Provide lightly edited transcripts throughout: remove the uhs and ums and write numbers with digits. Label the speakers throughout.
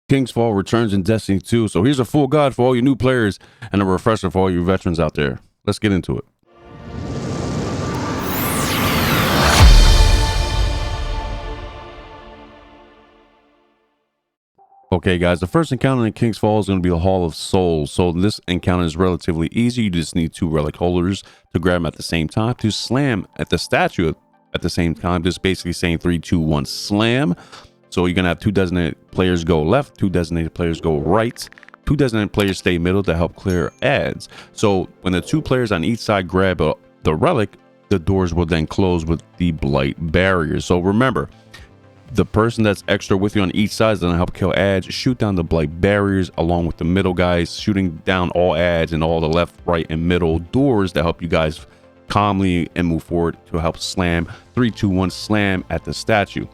Speaker 1: King's Fall returns in Destiny 2. So here's a full guide for all you new players and a refresher for all you veterans out there. Let's get into it. Okay guys, the first encounter in King's Fall is going to be the Hall of Souls. So this encounter is relatively easy. You just need 2 relic holders to grab them at the same time, to slam at the statue at the same time. Just basically saying 3, 2, 1 slam. So you're going to have 2 designated players go left, 2 designated players go right, 2 designated players stay middle to help clear ads. So when the 2 players on each side grab the relic, the doors will then close with the blight barrier. So remember, the person that's extra with you on each side is going to help kill ads, shoot down the blight barriers along with the middle guys, shooting down all ads and all the left, right, and middle doors to help you guys calmly and move forward to help slam 3, 2, 1 slam at the statue.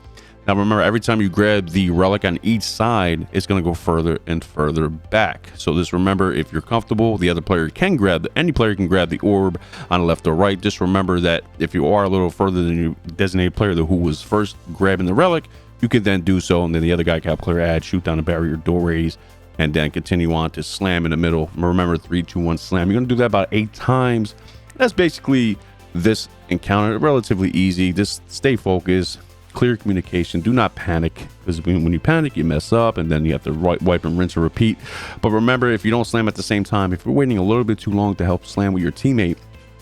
Speaker 1: Now remember, every time you grab the relic on each side, it's going to go further and further back. So just remember, if you're comfortable, the other player can grab, any player can grab the orb on the left or right. Just remember that if you are a little further than your designated player who was first grabbing the relic, you can then do so, and then the other guy can help clear ad, shoot down the barrier doorways, and then continue on to slam in the middle. Remember, 3, 2, 1 slam. You're going to do that about 8 times. That's basically this encounter. Relatively easy. Just stay focused. Clear communication. Do not panic, because when you panic, you mess up, and then you have to wipe and rinse and repeat. But remember, if you don't slam at the same time, if you're waiting a little bit too long to help slam with your teammate,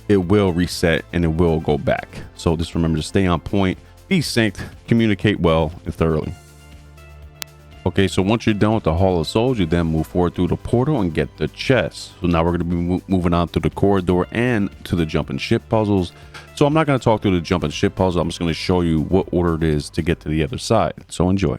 Speaker 1: it will reset and it will go back. So just remember to stay on point, be synced, communicate well and thoroughly. Okay, so once you're done with the Hall of Souls, you then move forward through the portal and get the chest. So now we're going to be moving on through the corridor and to the jump and ship puzzles. So I'm not going to talk through the jump and ship puzzle. I'm just going to show you what order it is to get to the other side. So enjoy.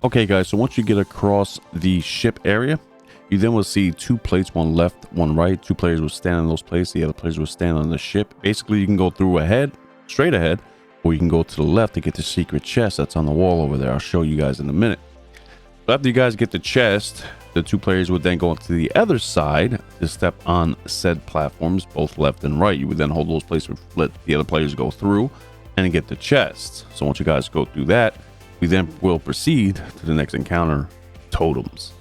Speaker 1: Okay guys, so once you get across the ship area, you then will see 2 plates, one left, one right. 2 players will stand on those plates, the other players will stand on the ship. Basically, you can go through ahead, straight ahead, or you can go to the left to get the secret chest that's on the wall over there. I'll show you guys in a minute. So after you guys get the chest, the 2 players would then go to the other side to step on said platforms, both left and right. You would then hold those places, let the other players go through and get the chest. So once you guys go through that, we then will proceed to the next encounter, Totems.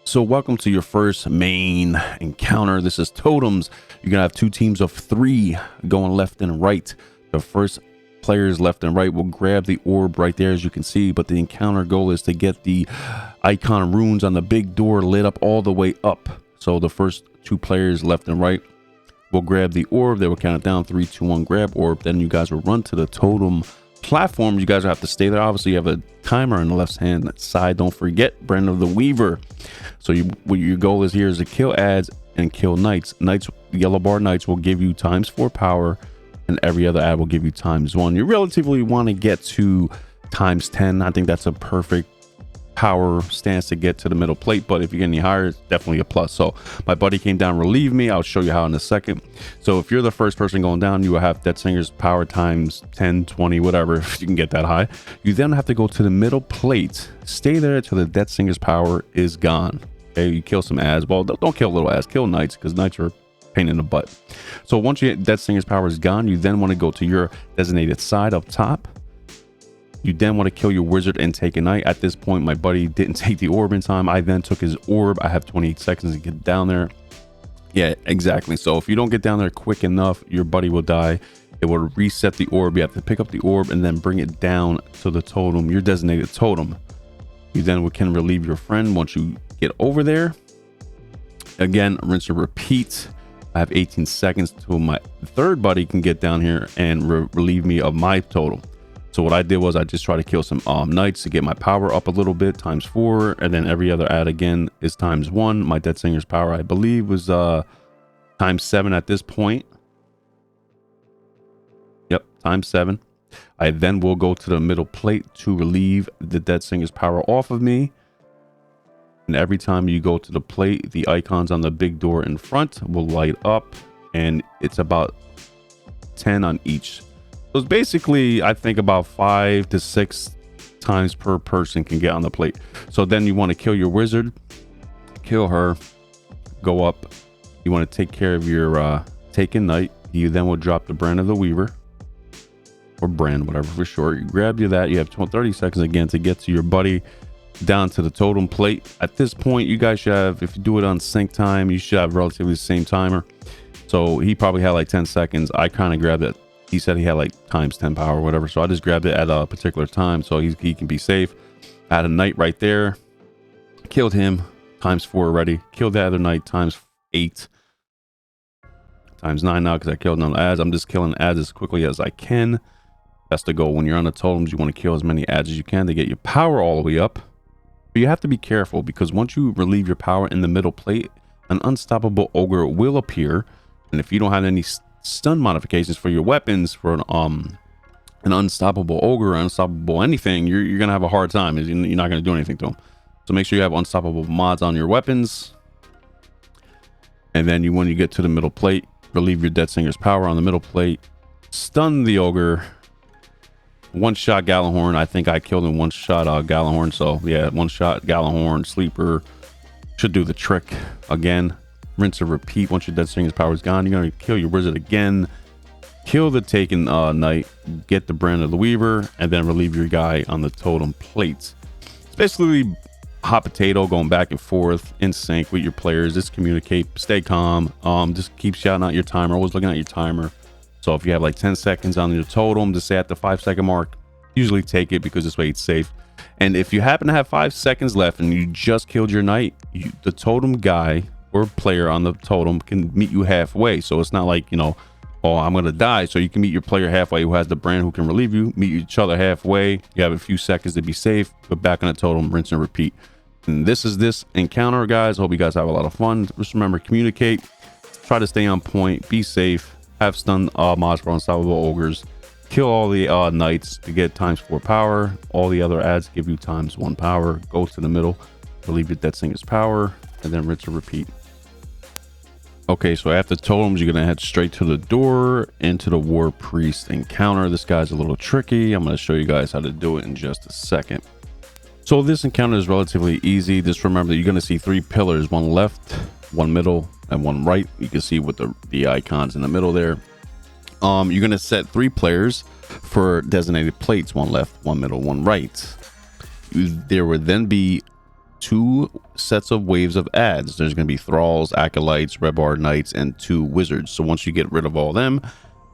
Speaker 1: So welcome to your first main encounter. This is Totems. You're gonna have 2 teams of 3 going left and right. The first players left and right will grab the orb right there, as you can see, but the encounter goal is to get the icon runes on the big door lit up all the way up. So the first 2 players left and right will grab the orb. They will count it down, 3, 2, 1, grab orb. Then you guys will run to the totem platform. You guys will have to stay there. Obviously you have a timer on the left hand side. Don't forget Brand of the Weaver. So what your goal is here is to kill ads and kill knights. Yellow bar knights will give you ×4 power, and every other ad will give you ×1. You relatively want to get to times 10. I think that's a perfect power stance to get to the middle plate, but if you get any higher, it's definitely a plus. So my buddy came down, relieved me. I'll show you how in a second. So if you're the first person going down, you will have Death Singer's power times 10, 20, whatever, if you can get that high. You then have to go to the middle plate, stay there till the Death Singer's power is gone. Okay, you kill some ads. Well, don't kill little ads, kill knights, because knights are a pain in the butt. So once you get Death Singer's power is gone, you then want to go to your designated side up top. You then want to kill your wizard and take a knight. At this point, my buddy didn't take the orb in time. I then took his orb. I have 28 seconds to get down there. Yeah, exactly. So if you don't get down there quick enough, your buddy will die. It will reset the orb. You have to pick up the orb and then bring it down to the totem, your designated totem. You then can relieve your friend once you get over there. Again, rinse and repeat. I have 18 seconds till my third buddy can get down here and relieve me of my totem. So what I did was I just tried to kill some knights to get my power up a little bit, times 4, and then every other ad again is times 1. My Death Singer's power, I believe, was times 7 at this point. Yep, times 7. I then will go to the middle plate to relieve the Death Singer's power off of me. And every time you go to the plate, the icons on the big door in front will light up, and it's about 10 on each. So it's basically, I think, about 5 to 6 times per person can get on the plate. So then you want to kill your wizard, kill her, go up. You want to take care of your taken knight. You then will drop the Brand of the Weaver, or Brand, whatever for short. You grab you that. You have 30 seconds again to get to your buddy down to the totem plate. At this point, you guys should have, if you do it on sync time, you should have relatively the same timer. So he probably had like 10 seconds. I kind of grabbed it. He said he had like times 10 power or whatever, so I just grabbed it at a particular time so he can be safe. I had a knight right there, killed him, times 4 already. Killed the other knight, times 8, times 9 now because I killed none ads. I'm just killing ads as quickly as I can. That's the goal. When you're on the totems, you want to kill as many ads as you can to get your power all the way up. But you have to be careful, because once you relieve your power in the middle plate, an unstoppable ogre will appear, and if you don't have any stun modifications for your weapons for an unstoppable ogre or unstoppable anything, you're gonna have a hard time. You're not gonna do anything to them. So make sure you have unstoppable mods on your weapons. And then when you get to the middle plate, relieve your Death Singer's power on the middle plate, stun the ogre, one-shot Gallahorn. I think I killed him one-shot Gallahorn. So yeah, one-shot Gallahorn sleeper should do the trick. Again, rinse and repeat. Once your Death Singer's power is gone, you're going to kill your wizard again, kill the taken knight, get the Brand of the Weaver, and then relieve your guy on the totem plate. It's basically hot potato, going back and forth in sync with your players. Just communicate, stay calm, just keep shouting out your timer, always looking at your timer. So if you have like 10 seconds on your totem, just say at the 5-second mark, usually take it, because this way it's safe. And if you happen to have 5 seconds left and you just killed your knight, the totem guy or player on the totem can meet you halfway. So it's not like, you know, oh, I'm gonna die. So you can meet your player halfway who has the Brand, who can relieve you, meet each other halfway. You have a few seconds to be safe, but back on the totem, rinse and repeat. And this is this encounter, guys. Hope you guys have a lot of fun. Just remember, communicate, try to stay on point, be safe, have stun mods for unstoppable ogres, kill all the knights to get times 4 power. All the other ads give you times 1 power. Go to the middle, relieve your Death Singer's power, and then rinse and repeat. Okay, so after totems, you're gonna head straight to the door into the War Priest encounter. This guy's a little tricky. I'm gonna show you guys how to do it in just a second. So this encounter is relatively easy. Just remember that you're gonna see 3 pillars, one left, one middle, and one right. You can see with the icons in the middle there. You're gonna set 3 players for designated plates, one left, one middle, one right. There would then be 2 sets of waves of ads. There's going to be thralls, acolytes, red bar knights, and 2 wizards. So once you get rid of all them,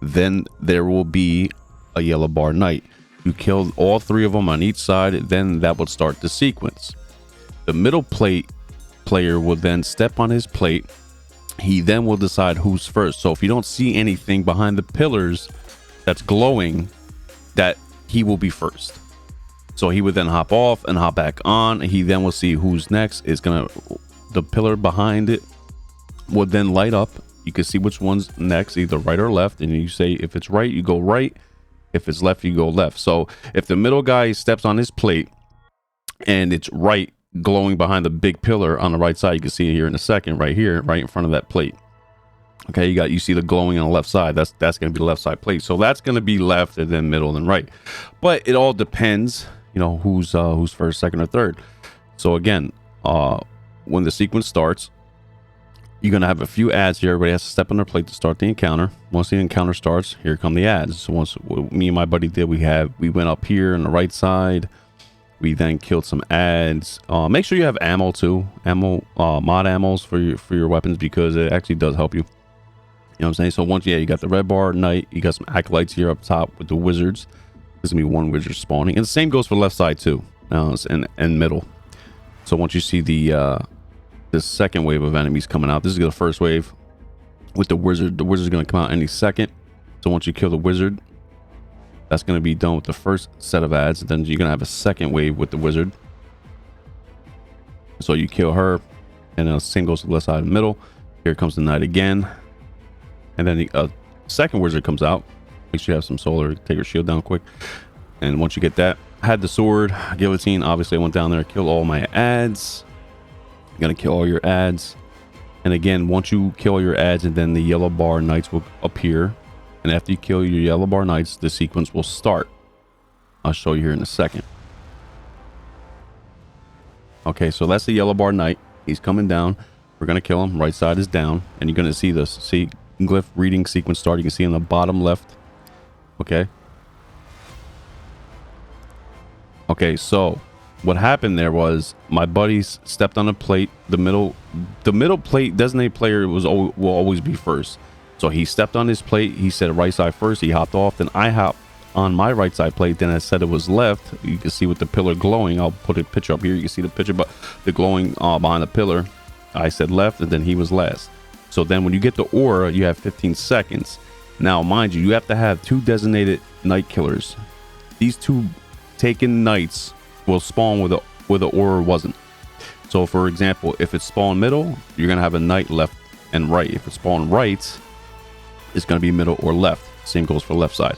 Speaker 1: then there will be a yellow bar knight. You kill all 3 of them on each side, then that will start the sequence. The middle plate player will then step on his plate. He then will decide who's first. So if you don't see anything behind the pillars that's glowing, that he will be first. So he would then hop off and hop back on. He then will see who's next. The pillar behind it would then light up. You can see which one's next, either right or left. And you say, if it's right, you go right. If it's left, you go left. So if the middle guy steps on his plate and it's right glowing behind the big pillar on the right side, you can see it here in a second, right here, right in front of that plate. Okay, you see the glowing on the left side. That's going to be the left side plate. So that's going to be left, and then middle, and right. But it all depends, you know, who's first, second, or third. So again, when the sequence starts, you're going to have a few ads here. Everybody has to step on their plate to start the encounter. Once the encounter starts, here come the ads. So once me and my buddy did, we went up here on the right side. We then killed some ads. Make sure you have ammo too. Mod ammos for your weapons, because it actually does help you. You know what I'm saying? So once, you got the red bar, knight, you got some acolytes here up top with the wizards. There's gonna be one wizard spawning, and the same goes for left side too, and middle. So once you see the second wave of enemies coming out, this is the first wave with the wizard. The wizard's gonna come out any second. So once you kill the wizard, that's gonna be done with the first set of ads. Then you're gonna have a second wave with the wizard. So you kill her, and then the same goes to the left side and middle. Here comes the knight again. And then the second wizard comes out. Make sure you have some solar. Take your shield down quick. And once you get that, I had the sword, guillotine. Obviously, I went down there, killed all my ads. You're gonna kill all your ads. And again, once you kill your ads, and then the yellow bar knights will appear. And after you kill your yellow bar knights, the sequence will start. I'll show you here in a second. Okay, so that's the yellow bar knight. He's coming down. We're gonna kill him. Right side is down, and you're gonna see this. See. Glyph reading sequence start. You can see in the bottom left. Okay, so what happened there was my buddies stepped on a plate. The middle plate designated player will always be first. So he stepped on his plate. He said right side first. He hopped off. Then I hopped on my right side plate. Then I said it was left. You can see with the pillar glowing. I'll put a picture up here. You can see the picture, but the glowing behind the pillar. I said left, and then he was last. So then when you get the aura, you have 15 seconds. Now, mind you have to have 2 designated night killers. These 2 taken knights will spawn where the aura wasn't. So for example, if it's spawn middle, you're going to have a knight left and right. If it's spawn right, it's going to be middle or left. Same goes for left side.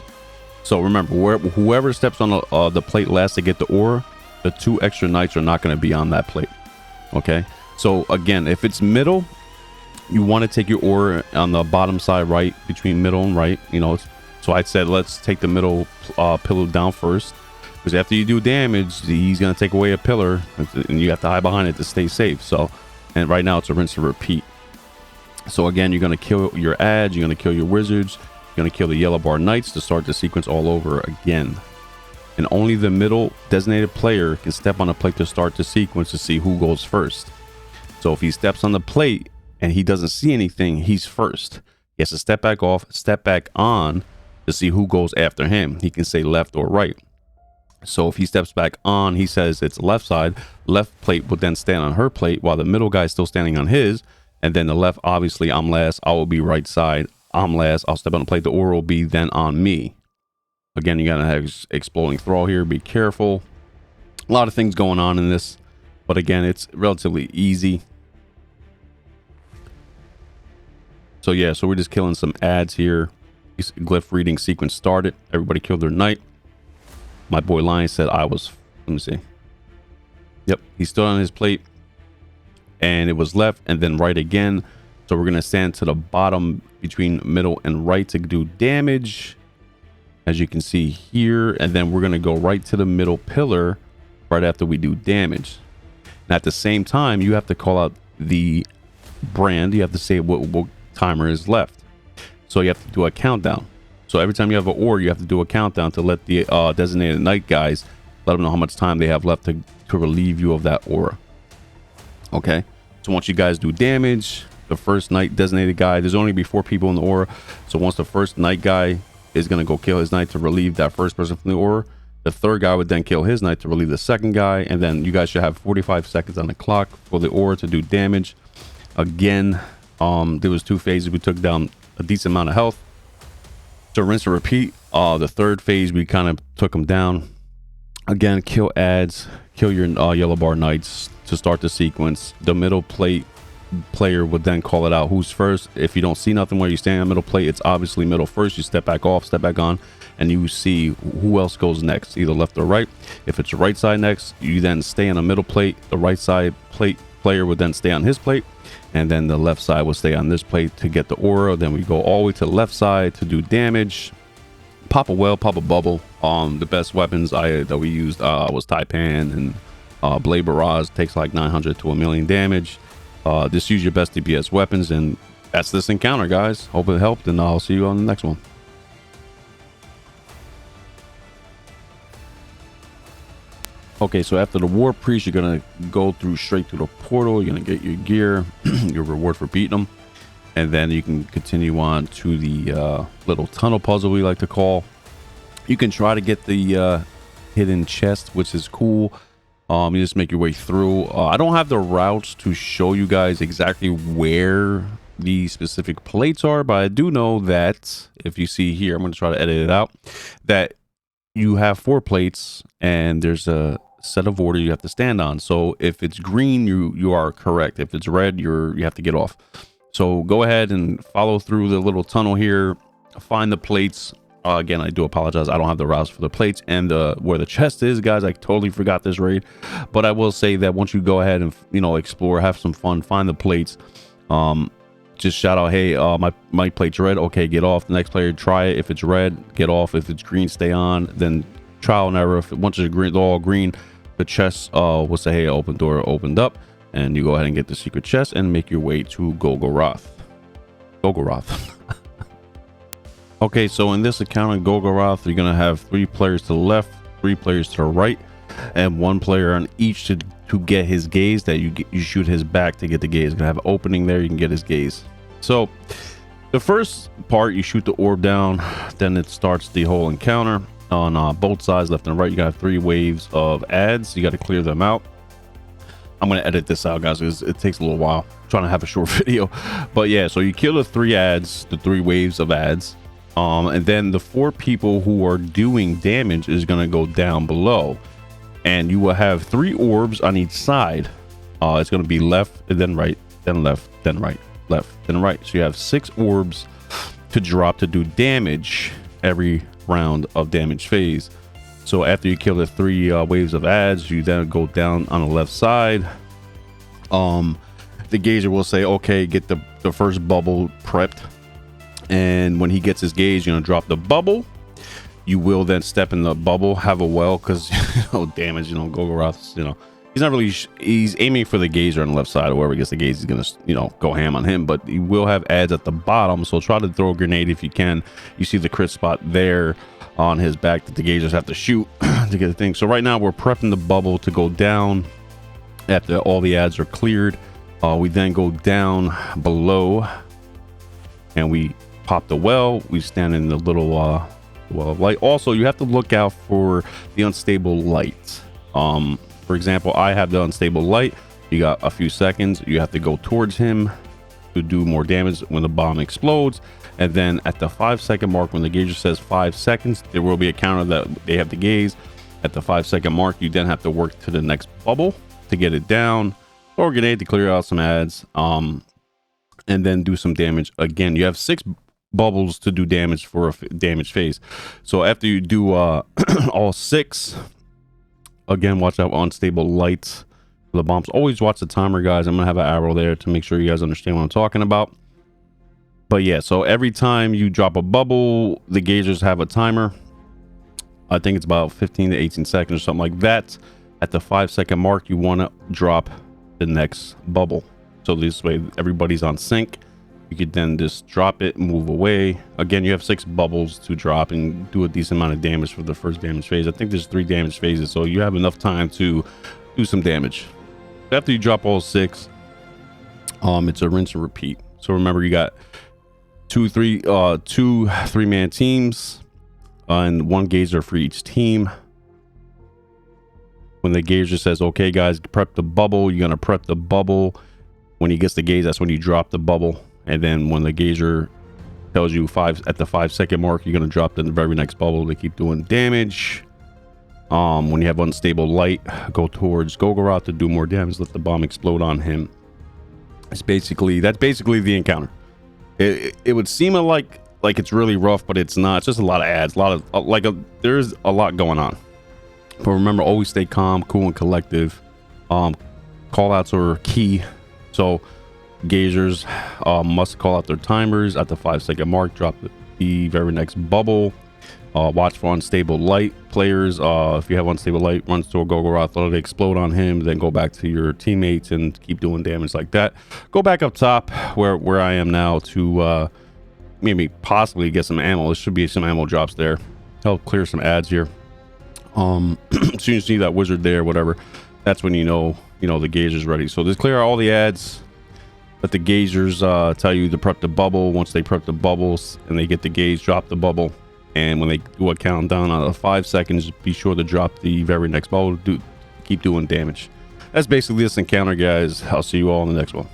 Speaker 1: So remember, whoever steps on the plate last to get the aura, the 2 extra knights are not going to be on that plate. Okay. So again, if it's middle, you want to take your aura on the bottom side, right, between middle and right. You know, so I said let's take the middle pillar down first, because after you do damage, he's going to take away a pillar, and you have to hide behind it to stay safe. So, and right now it's a rinse and repeat. So again, you're going to kill your ads, you're going to kill your wizards, you're going to kill the yellow bar knights to start the sequence all over again. And only the middle designated player can step on a plate to start the sequence to see who goes first. So if he steps on the plate and he doesn't see anything, he's first. He has to step back off, step back on to see who goes after him. He can say left or right. So if he steps back on, he says it's left side. Left plate will then stand on her plate while the middle guy is still standing on his. And then the left, obviously, I'm last. I will be right side. I'm last. I'll step on the plate. The aura will be then on me. Again, you got to have exploding thrall here. Be careful. A lot of things going on in this. But again, it's relatively easy. So yeah, so we're just killing some ads here. Glyph reading sequence started. Everybody killed their knight. My boy Lion said I was, let me see. Yep, he stood on his plate and it was left and then right again. So we're going to stand to the bottom between middle and right to do damage, as you can see here. And then we're going to go right to the middle pillar right after we do damage. And at the same time, you have to call out the brand. You have to say what timer is left. So you have to do a countdown. So every time you have an aura, you have to do a countdown to let the designated night guys, let them know how much time they have left to relieve you of that aura. Okay. So once you guys do damage, the first night designated guy, there's only be 4 people in the aura. So once the first night guy is going to go kill his knight to relieve that first person from the aura, the third guy would then kill his knight to relieve the second guy. And then you guys should have 45 seconds on the clock for the aura to do damage. Again, there was 2 phases. We took down a decent amount of health. So rinse and repeat. The third phase, we kind of took them down. Again, kill ads, kill your yellow bar knights to start the sequence. The middle plate player would then call it out who's first. If you don't see nothing where you stand on middle plate, it's obviously middle first. You step back off, step back on, and you see who else goes next, either left or right. If it's right side next, you then stay on the middle plate. The right side plate player would then stay on his plate, and then the left side will stay on this plate to get the aura. Then we go all the way to the left side to do damage. Pop a well, pop a bubble. The best weapons that we used was Taipan and Blade Barrage. Takes like 900 to 1,000,000 damage. Just use your best DPS weapons, and that's this encounter, guys. Hope it helped, and I'll see you on the next one. Okay, so after the War Priest, you're gonna go through straight to the portal. You're gonna get your gear, your reward for beating them, and then you can continue on to the little tunnel puzzle we like to call. You can try to get the hidden chest, which is cool. You just make your way through. I don't have the routes to show you guys exactly where the specific plates are, but I do know that if you see here, I'm going to try to edit it out, that you have 4 plates and there's a set of order you have to stand on. So if it's green, you are correct. If it's red, you have to get off. So go ahead and follow through the little tunnel here, find the plates. Again, I do apologize, I don't have the routes for the plates and where the chest is, guys. I totally forgot this raid, but I will say that once you go ahead and explore, have some fun, find the plates, just shout out, hey, my plate's red, okay, get off. The next player, try it. If it's red, get off. If it's green, stay on. Then trial and error. Once it's green, they're all green, the chest will say, hey, open door opened up, and you go ahead and get the secret chest and make your way to Golgoroth. Okay, so in this account in Golgoroth, you're gonna have 3 players to the left, 3 players to the right, and 1 player on each to get his gaze. That you shoot his back to get the gaze. You're gonna have an opening there, you can get his gaze. So the first part, you shoot the orb down, then it starts the whole encounter on both sides, left and right. You got 3 waves of ads, you got to clear them out. I'm gonna edit this out, guys, because it takes a little while. I'm trying to have a short video, but yeah, so you kill the 3 ads, the 3 waves of ads. And then the 4 people who are doing damage is going to go down below, and you will have 3 orbs on each side. It's going to be left and then right, then left, then right, left, then right. So you have 6 orbs to drop to do damage every round of damage phase. So after you kill the 3 waves of ads, you then go down on the left side. The gauger will say, okay, get the first bubble prepped. And when he gets his gauge, you're gonna drop the bubble. You will then step in the bubble, have a well, because damage, Golgoroth, he's not really he's aiming for the gauger on the left side, or wherever he gets the gauge, he's gonna go ham on him. But he will have ads at the bottom, so try to throw a grenade if you can. You see the crit spot there on his back that the gaugers have to shoot to get the thing. So right now we're prepping the bubble to go down after all the ads are cleared. We then go down below and we pop the well. We stand in the little well of light. Also, you have to look out for the unstable light. For example, I have the unstable light. You got a few seconds. You have to go towards him to do more damage when the bomb explodes. And then at the 5-second mark, when the gauger says 5 seconds, there will be a counter that they have to gaze. At the 5-second mark, you then have to work to the next bubble to get it down, or grenade to clear out some ads, and then do some damage. Again, you have 6 bubbles to do damage for a damage phase. So after you do all 6, again, watch out on unstable lights for the bombs. Always watch the timer, guys. I'm gonna have an arrow there to make sure you guys understand what I'm talking about. But yeah, so every time you drop a bubble, the gaugers have a timer. I think it's about 15 to 18 seconds or something like that. At the 5-second mark, you want to drop the next bubble, so this way everybody's on sync. You could then just drop it, move away. Again, you have 6 bubbles to drop and do a decent amount of damage for the first damage phase. I think there's 3 damage phases, so you have enough time to do some damage. After you drop all 6, it's a rinse and repeat. So remember, you got 2 3-man teams, and 1 gauger for each team. When the gauger says, okay guys, prep the bubble, you're gonna prep the bubble. When he gets the gauge, that's when you drop the bubble. And then when the gauger tells you at the 5-second mark, you're gonna drop the very next bubble to keep doing damage. When you have unstable light, go towards Golgoroth to do more damage, let the bomb explode on him. That's basically the encounter. It would seem like like it's really rough, but it's not. It's just a lot of ads, a lot of there's a lot going on. But remember, always stay calm, cool, and collective. Call outs are key. So gazers must call out their timers at the 5-second mark. Drop the very next bubble. Watch for unstable light players. If you have unstable light, runs to a Golgoroth, let it explode on him, then go back to your teammates and keep doing damage like that. Go back up top where I am now to maybe possibly get some ammo. There should be some ammo drops there. Help clear some ads here. As soon as you see that wizard there, whatever, that's when you know the gazer's ready. So just clear all the ads. Let the gazers tell you to prep the bubble. Once they prep the bubbles and they get the gaze, drop the bubble. And when they do a countdown out of 5 seconds, be sure to drop the very next bubble. Keep doing damage. That's basically this encounter, guys. I'll see you all in the next one.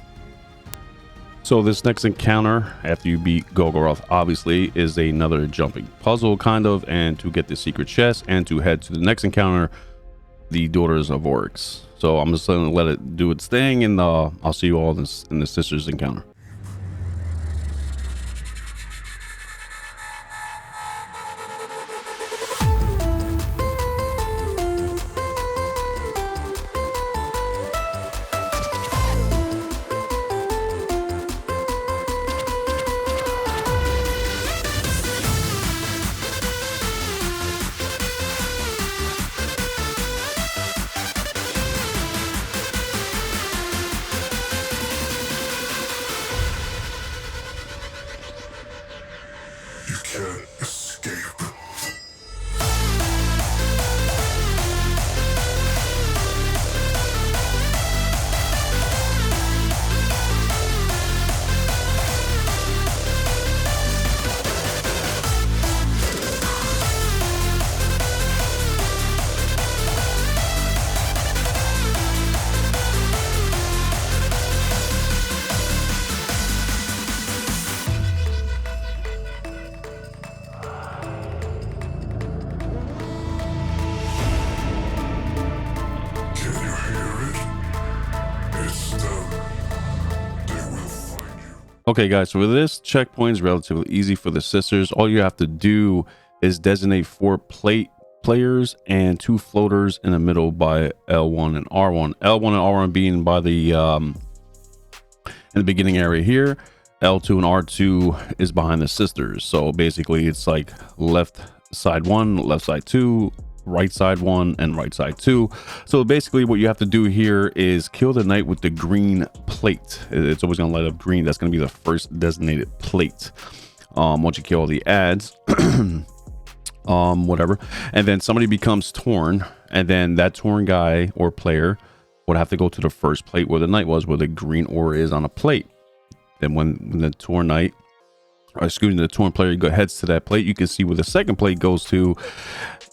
Speaker 1: So this next encounter, after you beat Golgoroth, obviously, is another jumping puzzle, kind of, and to get the secret chest and to head to the next encounter, the Daughters of Oryx. So I'm just going to let it do its thing, and I'll see you all in the sisters encounter. Okay, guys, so this checkpoint is relatively easy for the sisters. All you have to do is designate 4 plate players and 2 floaters in the middle by L1 and R1. L1 and R1 being by the in the beginning area here. L2 and R2 is behind the sisters. So basically it's like left side 1, left side 2, right side 1, and right side 2. So basically what you have to do here is kill the knight with the green plate. It's always going to light up green. That's going to be the first designated plate. Once you kill all the ads, whatever, and then somebody becomes torn, and then that torn guy or player would have to go to the first plate where the knight was, where the green aura is on a plate. Then when the torn knight, or excuse me, the torn player heads to that plate, you can see where the second plate goes to.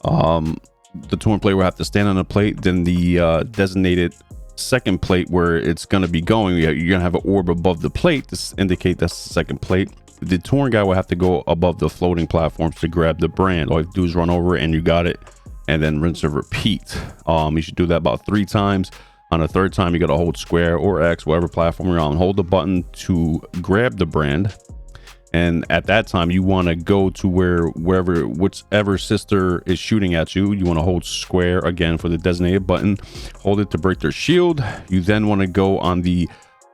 Speaker 1: The torn player will have to stand on the plate. Then the designated second plate where it's going to be going, you're going to have an orb above the plate to indicate that's the second plate. The torn guy will have to go above the floating platforms to grab the brand. All you have to do is run over it and you got it, and then rinse and repeat. You should do that about 3 times. On the 3rd time, you got to hold square or X, whatever platform you're on, hold the button to grab the brand. And at that time, you want to go to whichever sister is shooting at you. You want to hold square again for the designated button. Hold it to break their shield. You then want to go on the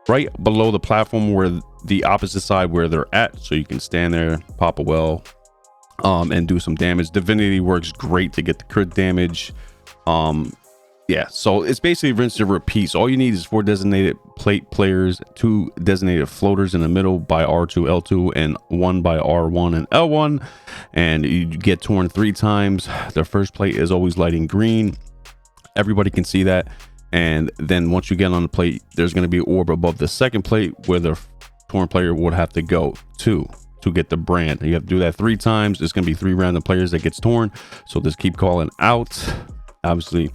Speaker 1: right below the platform where the opposite side where they're at. So you can stand there, pop a well, and do some damage. Divinity works great to get the crit damage. Yeah, so it's basically rinse and repeat. So all you need is 4 designated plate players, 2 designated floaters in the middle by R2, L2, and 1 by R1 and L1. And you get torn 3 times. The first plate is always lighting green. Everybody can see that. And then once you get on the plate, there's going to be an orb above the second plate where the torn player would have to go to get the brand. You have to do that 3 times. There's going to be 3 random players that gets torn. So just keep calling out. Obviously,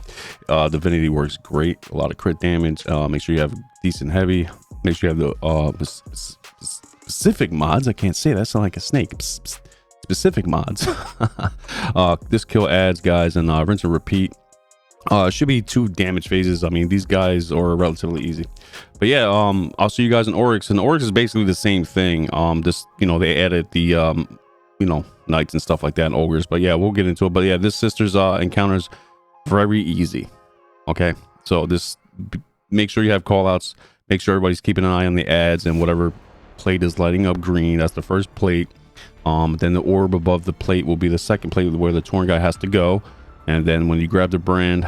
Speaker 1: Divinity works great. A lot of crit damage. Make sure you have decent heavy. Make sure you have the specific mods. I can't say that. Sound like a snake. Specific mods. This kill ads, guys, and rinse and repeat. It should be 2 damage phases. I mean, these guys are relatively easy. But yeah, I'll see you guys in Oryx. And Oryx is basically the same thing. Just, you know, they added the, you know, knights and stuff like that and ogres. But yeah, we'll get into it. But yeah, this sister's encounters very easy. Okay, so just make sure you have call outs. Make sure everybody's keeping an eye on the ads, and whatever plate is lighting up green, that's the first plate. Then the orb above the plate will be the second plate where the torn guy has to go. And then when you grab the brand,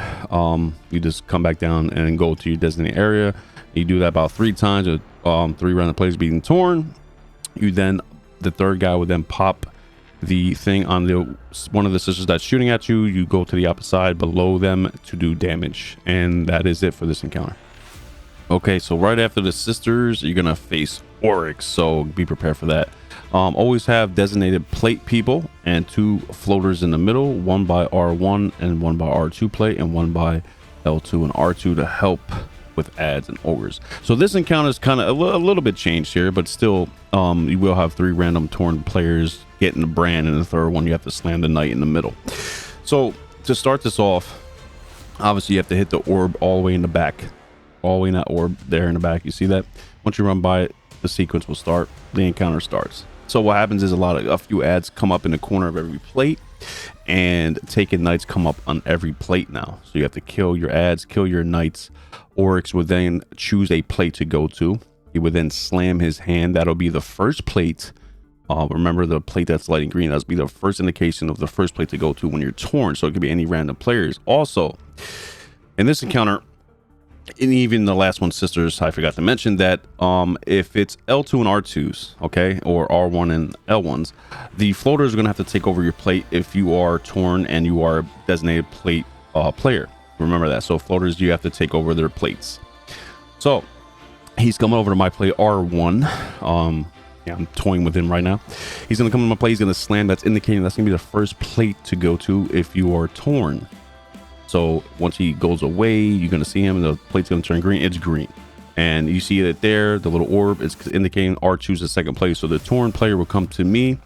Speaker 1: you just come back down and go to your designated area. You do that about 3 times with 3 random players being torn. You then, the third guy would then pop the thing on the one of the sisters that's shooting at you. You go to the opposite side below them to do damage, and that is it for this encounter. Okay, so right after the sisters, you're gonna face Oryx, so be prepared for that. Always have designated plate people and 2 floaters in the middle, 1 by R1 and 1 by R2 plate, and 1 by L2 and R2 to help with ads and ogres. So this encounter is kind of a little bit changed here, but still, you will have 3 random torn players getting the brand, and the third one you have to slam the knight in the middle. So to start this off, obviously you have to hit the orb all the way in the back, all the way in that orb there in the back. You see that? Once you run by it, the sequence will start, the encounter starts. So what happens is a few ads come up in the corner of every plate, and taken knights come up on every plate now. So you have to kill your ads, kill your knights. Oryx would then choose a plate to go to. He would then slam his hand. That'll be the first plate. Remember, the plate that's lighting green, that'll be the first indication of the first plate to go to when you're torn. So it could be any random players. Also, in this encounter, and even the last one, sisters, I forgot to mention that if it's L2 and R2s, okay, or R1 and L1s, the floaters are going to have to take over your plate if you are torn and you are a designated plate player. Remember that. So floaters, you have to take over their plates. So he's coming over to my plate R1. Yeah, I'm toying with him right now. He's going to come to my plate. He's going to slam. That's indicating that's going to be the first plate to go to if you are torn. So once he goes away, you're going to see him and the plate's going to turn green. It's green. And you see it there, the little orb is indicating R2 is the second place. So the torn player will come to me,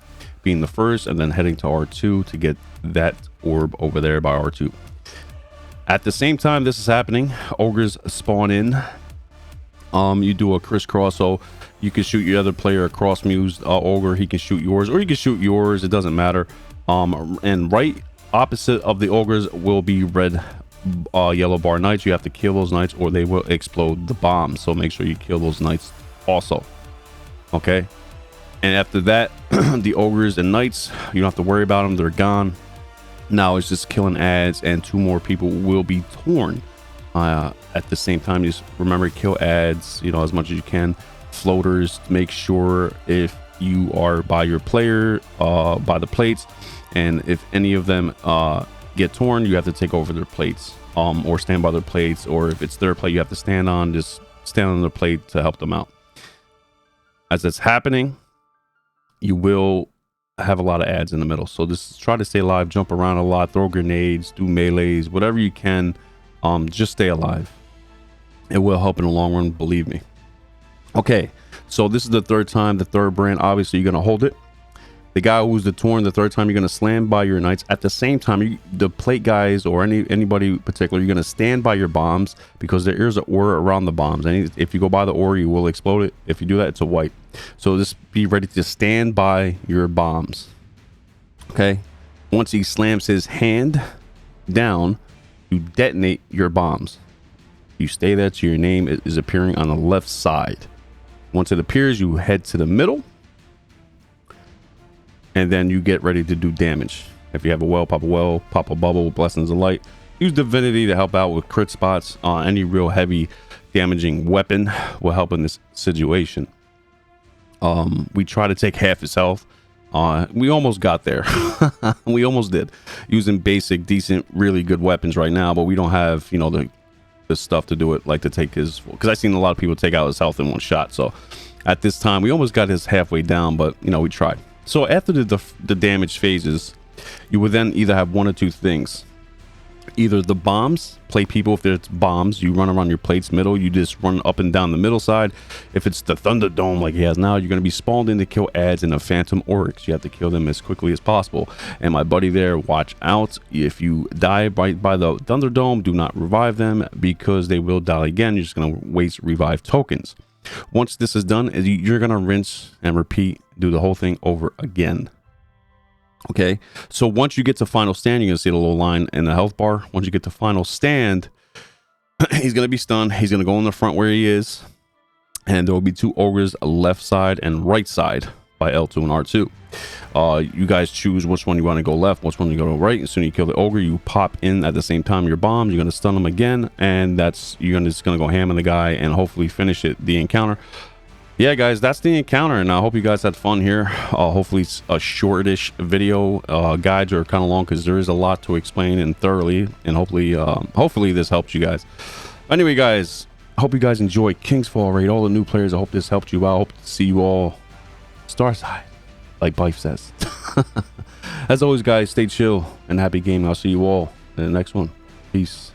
Speaker 1: being the first, and then heading to R2 to get that orb over there by R2. At the same time this is happening, ogres spawn in. You do a crisscross, so you can shoot your other player, a cross muse ogre. He can shoot yours, or you can shoot yours. It doesn't matter. And right opposite of the ogres will be red yellow bar knights. You have to kill those knights or they will explode the bomb, so make sure you kill those knights also. Okay, and after that the ogres and knights, you don't have to worry about them, they're gone. Now it's just killing ads, and 2 more people will be torn at the same time. Just remember, kill ads, you know, as much as you can. Floaters, make sure if you are by your player, by the plates, and if any of them get torn, you have to take over their plates, or stand by their plates, or if it's their plate you have to stand on, just stand on their plate to help them out. As that's happening, you will have a lot of ads in the middle, so just try to stay alive, jump around a lot, throw grenades, do melees, whatever you can. Just stay alive. It will help in the long run, believe me. Okay, so this is the third time, the third brand. Obviously you're going to hold it. The guy who's the torn, the third time, you're going to slam by your knights. At the same time, the plate guys or anybody particular, you're going to stand by your bombs, because there is an aura around the bombs, and if you go by the aura, you will explode it. If you do that, it's a wipe. So just be ready to stand by your bombs. Okay, once he slams his hand down, you detonate your bombs. You stay there till your name is appearing on the left side. Once it appears, you head to the middle, and then you get ready to do damage. If you have a well, pop a bubble, blessings of light. Use divinity to help out with crit spots. Any real heavy damaging weapon will help in this situation. We try to take half his health. We almost got there. We almost did, using basic, decent, really good weapons right now, but we don't have, you know, the stuff to do it, like to take his, because I've seen a lot of people take out his health in one shot. So at this time we almost got his halfway down, but you know, we tried. So after the damage phases, you would then either have 1 or 2 things. either the bombs, play people. If it's bombs, you run around your plates middle, you just run up and down the middle side. If it's the Thunderdome like he has now, you're going to be spawned in to kill ads and a Phantom Oryx. You have to kill them as quickly as possible. And my buddy there, watch out. If you die right by the Thunderdome, do not revive them, because they will die again. You're just going to waste revive tokens. Once this is done, you're going to rinse and repeat, do the whole thing over again. Okay, so once you get to final stand, you're gonna see the little line in the health bar. Once you get to final stand, he's gonna be stunned. He's gonna go in the front where he is, and there will be 2 ogres left side and right side by L2 and R2. You guys choose which one you want to go left, which one you go to right. As soon as you kill the ogre, you pop in at the same time your bombs. You're gonna stun him again, and you're just gonna go ham on the guy and hopefully finish the encounter. Yeah, guys, that's the encounter, and I hope you guys had fun here. Hopefully it's a shortish video. Guides are kind of long because there is a lot to explain and thoroughly, and hopefully this helps you guys. Anyway, guys, I hope you guys enjoy King's Fall Raid. All the new players, I hope this helped you out. I hope to see you all Starside, like Bife says. As always, guys, stay chill and happy gaming. I'll see you all in the next one. Peace.